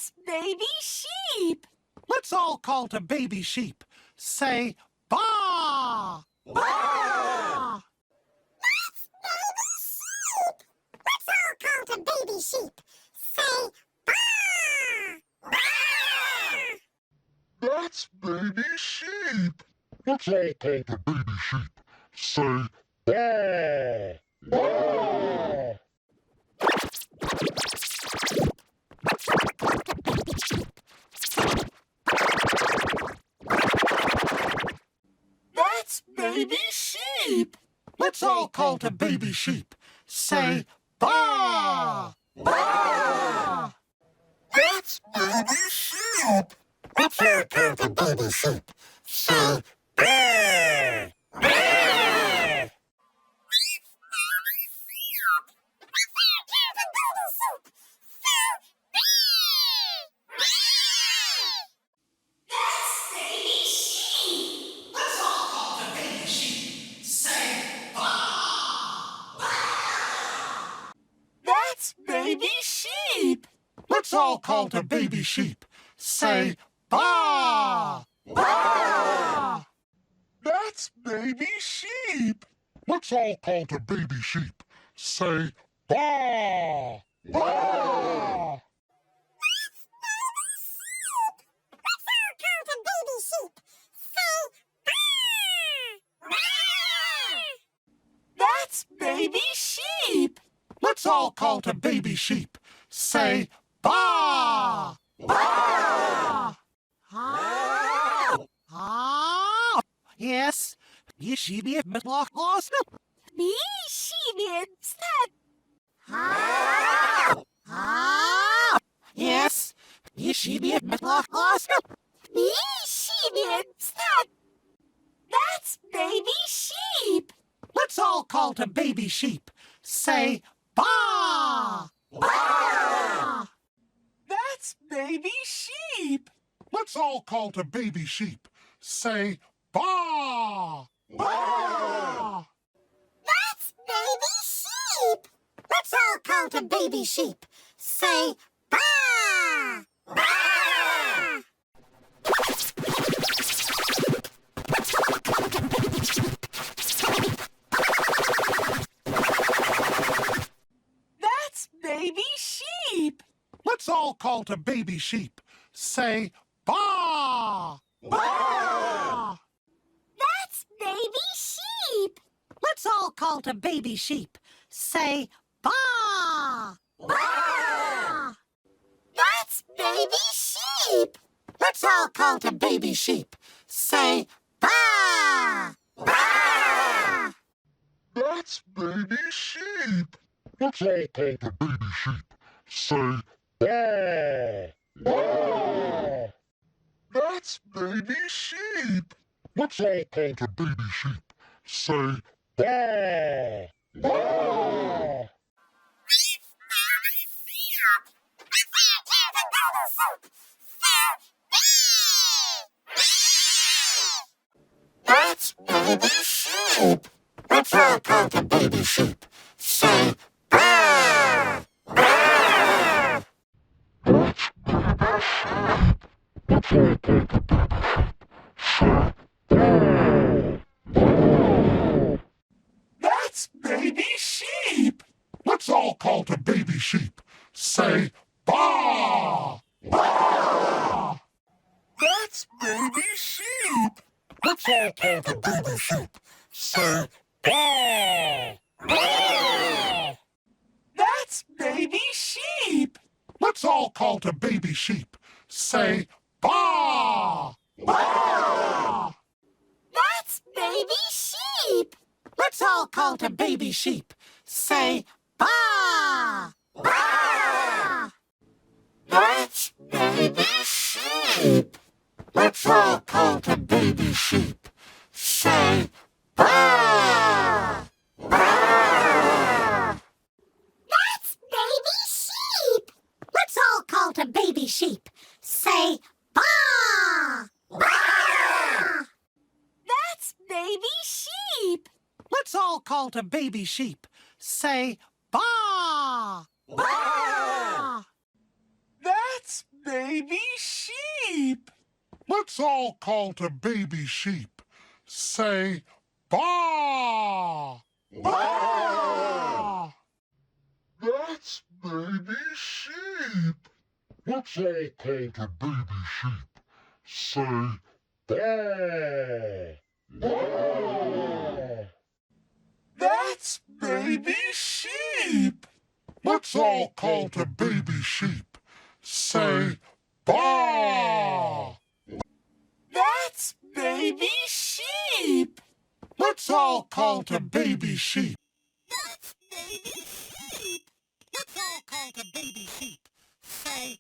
That's baby sheep. Let's all call to baby sheep. Say, baa! Baa! That's baby sheep. Let's all call to baby sheep. Say, baa! Baa! That's baby sheep. Let's all call to baby sheep. Say, baa! Baa! That's baby sheep. Let's all call to baby sheep. Say, baa! Baa! That's baby sheep. Let's all call to baby sheep. Say, baa! Baa! That's baby sheep. Let's all call to baby sheep. Say, baa! Baa! That's baby sheep. Let's all call to baby sheep. Say, baa! Baa! That's baby sheep. Let's all call to baby sheep. Say, baa! Baa! Ah! Yes, you she be at Matlock lost. Me sheep instead. Yes, you she be at Matlock lost. Me sheep instead. That's baby sheep. Let's all call to baby sheep. Say, baa! Baa! That's baby sheep. Let's all call to baby sheep. Say, baa! Baa! That's baby sheep. Let's all call to baby sheep. Say, baa! Baa! That's baby sheep. Let's all call to baby sheep. Say, baa! Baa! That's baby sheep. Let's all call to baby sheep. Say, baa! Baa! That's baby sheep. Let's all call to baby sheep. Say, baa! Baa! That's baby sheep. Let's all call to baby sheep. Say, baa! Baa! That's baby sheep. Let's all call to baby sheep. Say, baa! Baa! That's baby sheep. Let's all call to baby sheep. Say, baa! Baa! Let's all call to baby sheep. Let's all call to baby sheep. Say, baa! Baa! That's baby sheep. Let's all call to baby sheep. Say, baa! Baa! That's baby sheep. Let's all call to baby sheep. Say, baa! Baa! That's baby sheep. Let's all call to baby sheep. Say, baa! Baa! That's baby sheep. Let's all call to baby sheep. Say, baa! Baa! That's baby sheep. Let's all call to baby sheep. Say, baa! Baa! That's baby sheep. Let's all call to baby sheep. Say, baa! Baa! That's That's baby sheep. Let's all call to baby sheep. Say, baa! Baa! That's baby sheep. Let's all call to baby sheep. Say, baa! Baa! That's baby sheep. Let's all call to baby sheep. Say, baa! That's baby sheep. Let's all call to baby sheep. That's baby sheep. Let's all call to baby sheep. Say